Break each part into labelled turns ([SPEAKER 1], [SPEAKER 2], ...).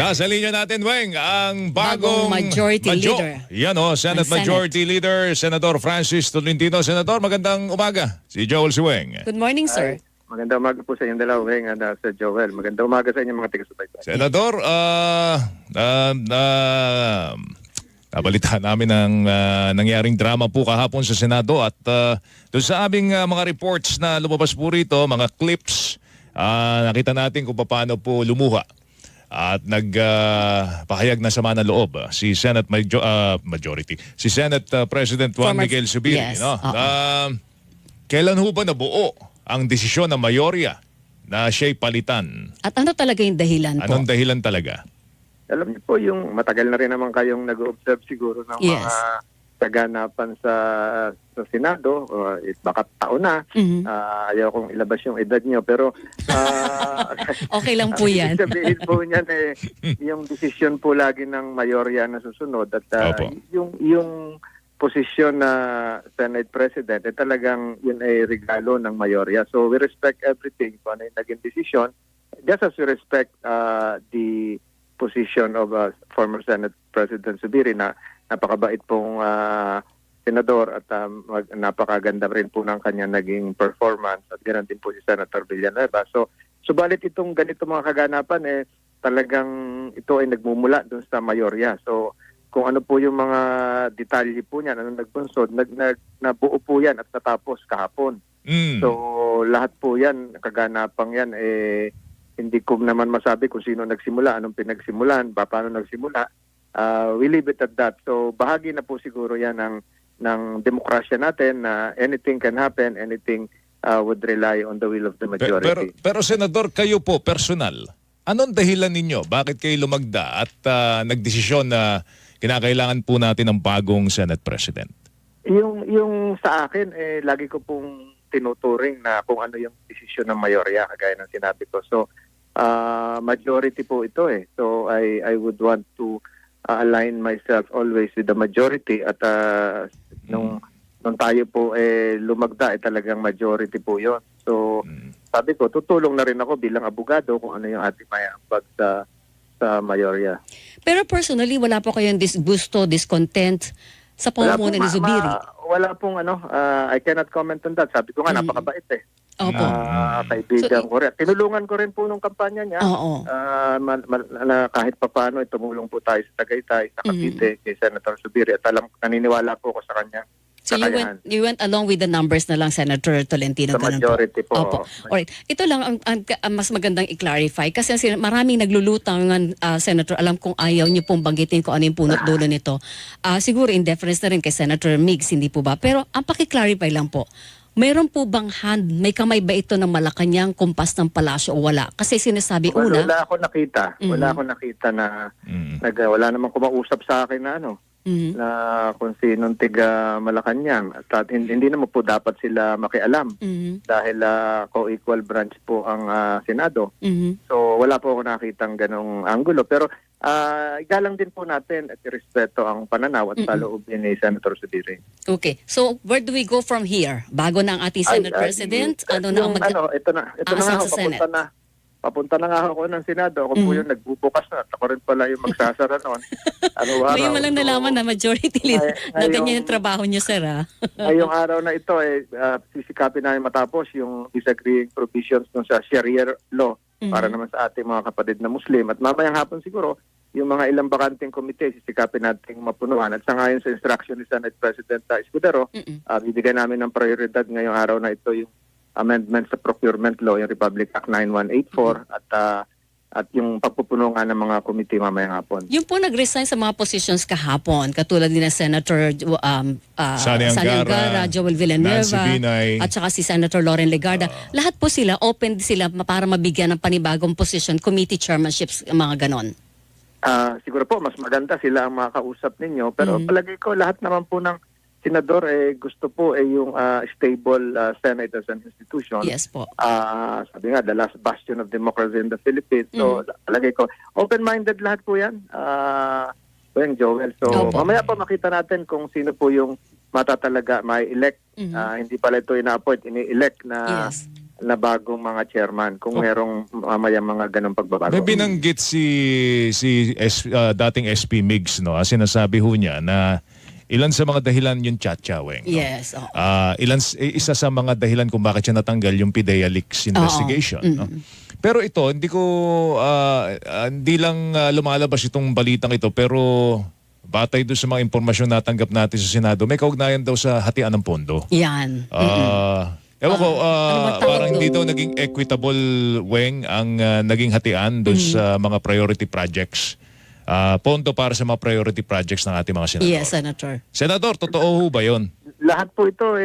[SPEAKER 1] Nasa linya natin, Weng, ang bagong
[SPEAKER 2] Majority Leader.
[SPEAKER 1] Yan o, Senate
[SPEAKER 2] Ng Senate.
[SPEAKER 1] Majority Leader, Senator Francis Tolentino. Senator, magandang umaga. Si Joel Siweng.
[SPEAKER 2] Good morning, sir.
[SPEAKER 3] Magandang umaga po sa inyong dalawa, Weng, at sa Joel. Magandang umaga sa inyong mga taga-subaybay.
[SPEAKER 1] Senator, nabalitaan namin ang nangyaring drama po kahapon sa Senado at doon sa aming mga reports na lumabas po rito, mga clips, nakita natin kung paano po lumuha at nagpahayag na sama ng loob si Senate Majority, si Senate President Juan Miguel Zubiri.
[SPEAKER 2] Yes.
[SPEAKER 1] No? Kailan ho ba nabuo ang desisyon ng mayorya na siya'y palitan?
[SPEAKER 2] At ano talaga yung dahilan po?
[SPEAKER 1] Anong dahilan talaga?
[SPEAKER 3] Alam niyo po, yung matagal na rin naman kayong nag-observe siguro ng
[SPEAKER 2] Yes.
[SPEAKER 3] mga kaganapan sa Senado, baka taon na.
[SPEAKER 2] Mhm.
[SPEAKER 3] Ayaw kong ilabas yung edad niyo, pero
[SPEAKER 2] Okay lang po yan.
[SPEAKER 3] ang sabihin po niyan yung desisyon po lagi ng mayorya na susunod at
[SPEAKER 1] Opo.
[SPEAKER 3] yung posisyon na Senate President talagang yun ay regalo ng mayorya. So we respect everything kung ano yung naging desisyon, just as we respect the position of former Senate President Zubiri na napakabait pong senador at napakaganda rin po ng kanya naging performance at ganoon din po si Senator Villanueva. So subalit itong ganito mga kaganapan talagang ito ay nagmumula doon sa mayorya. So kung ano po yung mga detalye po niyan, ano nagbunsod, nabuo po yan at natapos kahapon.
[SPEAKER 1] Mm.
[SPEAKER 3] So lahat po yan, kaganapang yan, hindi ko naman masabi kung sino nagsimula, anong pinagsimulan, paano nagsimula. We leave it at that. So bahagi na po siguro yan ng demokrasya natin na anything can happen, anything would rely on the will of the majority.
[SPEAKER 1] Pero Senador, kayo po, personal, anong dahilan ninyo? Bakit kayo lumagda at nagdesisyon na kinakailangan po natin ng bagong Senate President?
[SPEAKER 3] Yung sa akin, lagi ko pong tinuturing na kung ano yung desisyon ng mayorya, kagaya ng sinabi ko. So, majority po ito So, I would want to align myself always with the majority at nung tayo po lumagda, talagang majority po yon. So, sabi ko, tutulong na rin ako bilang abogado kung ano yung ating mayambag sa mayorya.
[SPEAKER 2] Pero personally, wala po kayong disgusto, discontent sa pamumuno ni Zubiri?
[SPEAKER 3] Wala pong I cannot comment on that. Sabi ko nga, napakabait
[SPEAKER 2] Opo.
[SPEAKER 3] Kaibigan ko rin. Tinulungan ko rin po nung kampanya niya.
[SPEAKER 2] Oo.
[SPEAKER 3] Na kahit papaano, tumulong po tayo sa Tagaytay, sa Cavite, kay Senator Zubiri. At naniniwala po ko sa kanya.
[SPEAKER 2] So you went along with the numbers na lang, Senator Tolentino?
[SPEAKER 3] Sa majority po.
[SPEAKER 2] Opo. Alright. Ito lang ang mas magandang i-clarify kasi maraming naglulutang, Senator, alam kong ayaw niyo pong banggitin kung ano yung punot dulo nito. Siguro in deference na rin kay Senator Migs, hindi po ba? Pero ang paki-clarify lang po, mayroon po bang may kamay ba ito ng Malacanang, kumpas ng palasyo o wala? Kasi sinasabi
[SPEAKER 3] Wala ako nakita. Wala ako nakita na wala namang kumausap sa akin na na kung sinong tiga Malacanang at hindi naman po dapat sila makialam dahil co-equal branch po ang Senado. So wala po ako nakitang ganong anggulo, pero igalang din po natin at respeto ang pananaw at saloobin ni Senator Zubiri.
[SPEAKER 2] Okay. So where do we go from here? Bago na ang ating Senate President, ito na
[SPEAKER 3] nga
[SPEAKER 2] sa Senate?
[SPEAKER 3] Papunta na nga ako ng Senado. Ako po yung nagbubukas na. At ako rin pala yung magsasara noon.
[SPEAKER 2] Ngayon mo lang nalaman na majority leader na ganyan yung trabaho niyo, sir, ha?
[SPEAKER 3] Ngayong araw na ito, sisikapin namin matapos yung disagreeing provisions ng sa Sharia law para naman sa ating mga kapatid na Muslim. At mamayang hapon siguro, yung mga ilang bakanting komite, sisikapin natin mapunuan. At sa ngayon sa instruction ni Senate President Escudero, bibigyan namin ng prioridad ngayong araw na ito yung amendment sa procurement law, yung Republic Act 9184 at yung pagpupuno nga ng mga komite mamayang hapon.
[SPEAKER 2] Yung po nag-resign sa mga positions kahapon, katulad din na Senator
[SPEAKER 1] Sani Angara,
[SPEAKER 2] Joel Villanueva,
[SPEAKER 1] Nancy Binay,
[SPEAKER 2] at saka si Senator Loren Legarda. Lahat po sila, open sila para mabigyan ng panibagong position, committee chairmanships, mga ganon.
[SPEAKER 3] Siguro po, mas maganda sila ang makakausap ninyo. Pero palagi ko, lahat naman po ng senador gusto po yung stable Senate as an institution.
[SPEAKER 2] Yes po.
[SPEAKER 3] Sabi nga, the last bastion of democracy in the Philippines. So, palagi ko, open-minded lahat po yan. Yung Joel. So, mamaya po makita natin kung sino po yung matatalaga, may elect. Hindi pala ito ina-appoint, ini-elect na na bagong mga chairman kung merong mamaya mga ganong pagbabago.
[SPEAKER 1] May binanggit dating SP Migs, no? Sinasabi ho niya na ilan sa mga dahilan yung Chatchaweng. No?
[SPEAKER 2] Yes. Oo.
[SPEAKER 1] Isa sa mga dahilan kung bakit siya natanggal yung PIDEA leaks investigation. No? Pero ito, hindi lang lumalabas itong balitang ito, pero batay doon sa mga impormasyon natanggap natin sa Senado, may kaugnayan daw sa hatian ng pondo.
[SPEAKER 2] Yan.
[SPEAKER 1] Ewan ko,
[SPEAKER 2] ano ba tawag
[SPEAKER 1] parang
[SPEAKER 2] doon?
[SPEAKER 1] hindi daw naging equitable, Weng, ang naging hatian doon sa mga priority projects. Pondo para sa mga priority projects ng ating mga senador.
[SPEAKER 2] Yes, Senator.
[SPEAKER 1] Senador, totoo ho ba yun?
[SPEAKER 3] Lahat po ito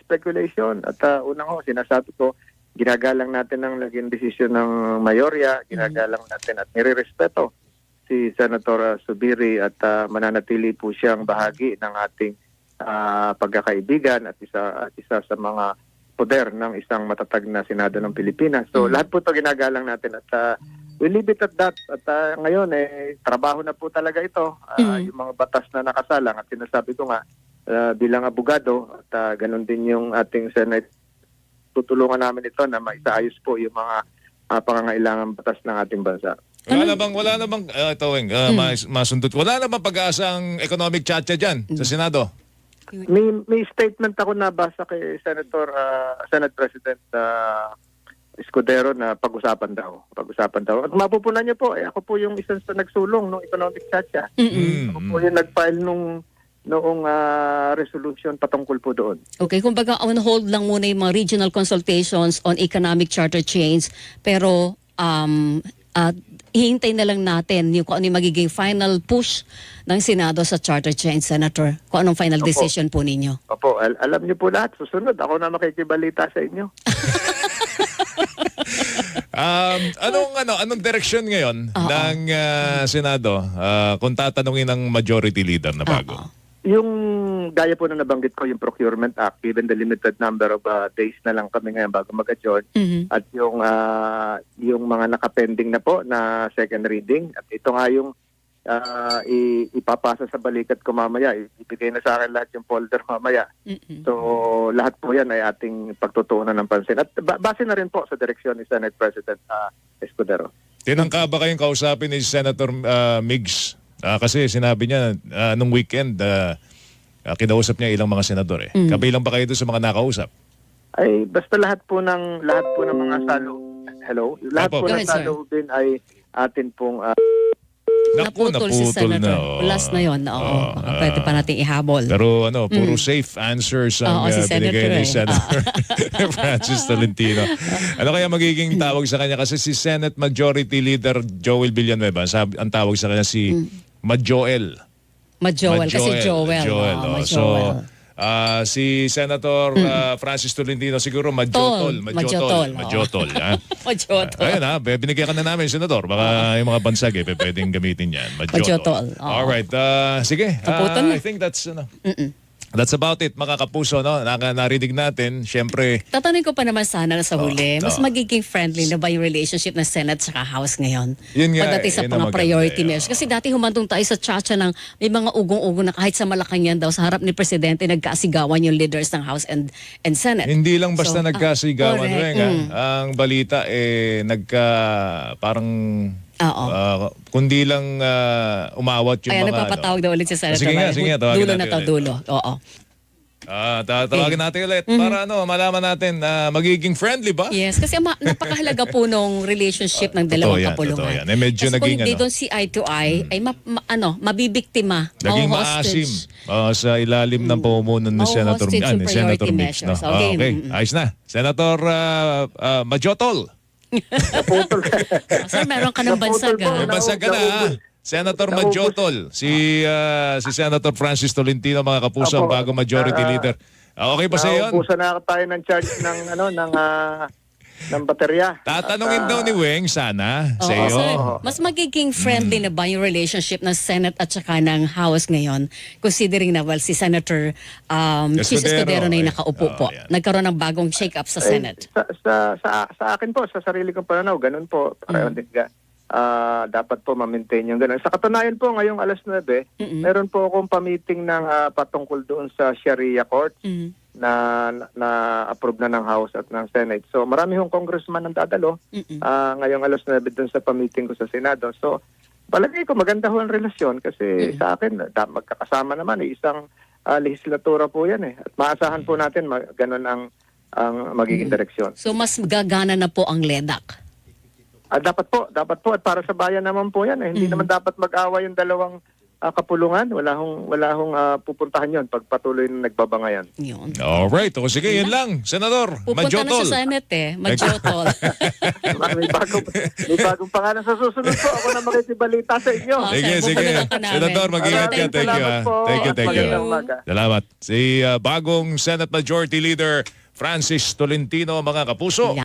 [SPEAKER 3] speculation at unang sinasabi ko, ginagalang natin ang naging desisyon ng mayorya, ginagalang natin at nire-respeto si Senator Zubiri at mananatili po siyang bahagi ng ating pagkakaibigan at isa sa mga poder ng isang matatag na Senado ng Pilipinas. So lahat po ito ginagalang natin at we leave it at that. At ngayon, trabaho na po talaga ito. Yung mga batas na nakasalang at sinasabi ko nga, bilang abogado at ganun din yung ating Senate, tutulungan namin ito na maisaayos po yung mga pangangailangan batas ng ating bansa.
[SPEAKER 1] Wala na bang ito, Weng, masundot. Wala na bang pag-aasang economic chatcha dyan sa Senado?
[SPEAKER 3] May statement ako nabasa kay Senate President Escudero na pag-usapan daw. At mapupunan niyo po, ako po yung isang sa nagsulong ng economic chatcha. Ako po yung nag-file noong resolution patungkol po doon.
[SPEAKER 2] Okay, kumbaga on hold lang muna yung mga regional consultations on economic charter change, pero hihintay na lang natin kung ano yung magiging final push ng Senado sa charter change, Senator. Kung anong final decision po ninyo.
[SPEAKER 3] Opo, alam niyo po lahat. Susunod, ako na makikibalita sa inyo.
[SPEAKER 1] Anong direksyon ngayon ng Senado kung tatanungin ng majority leader na bago?
[SPEAKER 3] Yung gaya po na nabanggit ko, yung Procurement Act, given the limited number of days na lang kami ngayon bago mag-adjourn, at yung mga nakapending na po na second reading, at ito nga yung ipapasa sa balikat ko mamaya, ibigay na sa akin lahat yung folder mamaya. So lahat po yan ay ating pagtutuunan ng pansin. At base na rin po sa direksyon ni Senate President Escudero.
[SPEAKER 1] Tinangka ba kayong kausapin ni Senator Migs? Kasi sinabi niya nung weekend, kinausap niya ilang mga senador. Kabilang ba kayo doon sa mga nakausap?
[SPEAKER 3] Ay basta lahat po ng mga lahat
[SPEAKER 1] Opo.
[SPEAKER 3] po
[SPEAKER 2] Go
[SPEAKER 3] ng
[SPEAKER 2] ahead, sir.
[SPEAKER 3] saloobin ay atin pong
[SPEAKER 2] Naputol si Senator. Last na yun. Pwede pa natin ihabol.
[SPEAKER 1] Pero puro safe answers ang
[SPEAKER 2] Si
[SPEAKER 1] binigay ni
[SPEAKER 2] Senator,
[SPEAKER 1] Senator Francis Tolentino. Ano kaya magiging tawag sa kanya? Kasi si Senate Majority Leader Joel Villanueva, ang tawag sa kanya si Majoel.
[SPEAKER 2] Majoel. Kasi Joel.
[SPEAKER 1] Majoel. So, si Senator Francis Tolentino siguro Majotol.
[SPEAKER 2] Majotol.
[SPEAKER 1] Majotol.
[SPEAKER 2] Majotol.
[SPEAKER 1] Ayun binigyan ka na namin, Senador. Baka yung mga bansag pwedeng gamitin yan.
[SPEAKER 2] Majotol.
[SPEAKER 1] Alright. Sige.
[SPEAKER 2] Kaputan na.
[SPEAKER 1] I think that's about it, mga kapuso. No? Narinig natin, syempre,
[SPEAKER 2] Tatanungin ko pa naman sana sa huli, mas
[SPEAKER 1] oo.
[SPEAKER 2] magiging friendly na ba yung relationship ng Senate sa House ngayon?
[SPEAKER 1] Yun nga,
[SPEAKER 2] Pagdating sa
[SPEAKER 1] yun ang
[SPEAKER 2] mga
[SPEAKER 1] maganda,
[SPEAKER 2] priority
[SPEAKER 1] oo.
[SPEAKER 2] measures. Kasi dati humantong tayo sa tsacha ng may mga ugong-ugong na kahit sa Malacanang daw, sa harap ni Presidente, nagkaasigawan yung leaders ng House and Senate.
[SPEAKER 1] hindi lang basta
[SPEAKER 2] So,
[SPEAKER 1] nagkasigawan.
[SPEAKER 2] correct.
[SPEAKER 1] Weng, ang balita, parang,
[SPEAKER 2] Oo.
[SPEAKER 1] kundi lang umawat yung
[SPEAKER 2] Kaya
[SPEAKER 1] mga...
[SPEAKER 2] nagpapatawag daw ulit si Senator.
[SPEAKER 1] Sige nga, tawagin
[SPEAKER 2] dulo
[SPEAKER 1] natin
[SPEAKER 2] na to,
[SPEAKER 1] ulit.
[SPEAKER 2] dulo. Oo.
[SPEAKER 1] Tatawagin natin ulit para malaman natin na magiging friendly ba?
[SPEAKER 2] Yes, kasi napakahalaga po nung relationship ng dalawang
[SPEAKER 1] totoo yan,
[SPEAKER 2] kapulungan.
[SPEAKER 1] totoo yan. Medyo
[SPEAKER 2] kasi kung
[SPEAKER 1] naging
[SPEAKER 2] hindi doon si eye to eye, ay mabibiktima.
[SPEAKER 1] Naging
[SPEAKER 2] hostage.
[SPEAKER 1] maasim sa ilalim ng pamumuno ni Senator,
[SPEAKER 2] hostage yung
[SPEAKER 1] ni Senator
[SPEAKER 2] priority
[SPEAKER 1] Mix. No?
[SPEAKER 2] measures. Okay.
[SPEAKER 1] Okay, ayos na. Senator Majotol.
[SPEAKER 3] naputol.
[SPEAKER 2] Sir, meron ka ng bansag.
[SPEAKER 3] Naputol po.
[SPEAKER 1] May bansag ka na, ha? Senator Majotol. Si Senator Francis Tolentino, mga kapuso, ang
[SPEAKER 3] Apo,
[SPEAKER 1] bagong majority leader. Okay ba sa yun?
[SPEAKER 3] Naubusan na tayo ng charge ng baterya.
[SPEAKER 1] Tatanungin daw ni Weng sana sa
[SPEAKER 2] Oo,
[SPEAKER 1] iyo.
[SPEAKER 2] sir, mas magiging friendly na ba yung relationship ng Senate at saka ng House ngayon? Considering na, si Senator Chis Escudero na yung nakaupo po.
[SPEAKER 1] yan.
[SPEAKER 2] Nagkaroon ng bagong shake-up sa Senate.
[SPEAKER 3] Sa akin po, sa sarili kong pananaw, ganun po. Pareho din ka. dapat po ma-maintain yung gano'n. Sa katunayan po, ngayong alas 9, meron po akong pamiting ng patungkol doon sa Sharia Court na approve na ng House at ng Senate. So marami hong congressman ang dadalo ngayong alas 9 doon sa pamiting ko sa Senado. So palagay ko maganda ho ang relasyon kasi sa akin magkakasama naman isang legislatura po yan eh. At maasahan po natin ganun ang magiging direksyon.
[SPEAKER 2] So mas gagana na po ang LEDAC.
[SPEAKER 3] Dapat po at para sa bayan naman po yan eh. Hindi naman dapat mag-away yung dalawang kapulungan. Wala hong pupuntahan yon pag patuloy na nagbabangayan.
[SPEAKER 2] Yun.
[SPEAKER 1] Alright. O sige, yun lang. Senador,
[SPEAKER 2] Pupunta
[SPEAKER 1] Majotol.
[SPEAKER 2] na sa Senate Majotol.
[SPEAKER 3] may bagong pangalan sa susunod po. Ako na makikibalita sa inyo.
[SPEAKER 2] Okay,
[SPEAKER 1] Sige, sige.
[SPEAKER 2] pupunta ka namin.
[SPEAKER 1] Senador, mag-ingat ka. Thank you.
[SPEAKER 3] Salamat po.
[SPEAKER 1] Thank you, thank you.
[SPEAKER 3] Magandang umaga.
[SPEAKER 1] Salamat. Si bagong Senate Majority Leader Francis Tolentino, mga kapuso.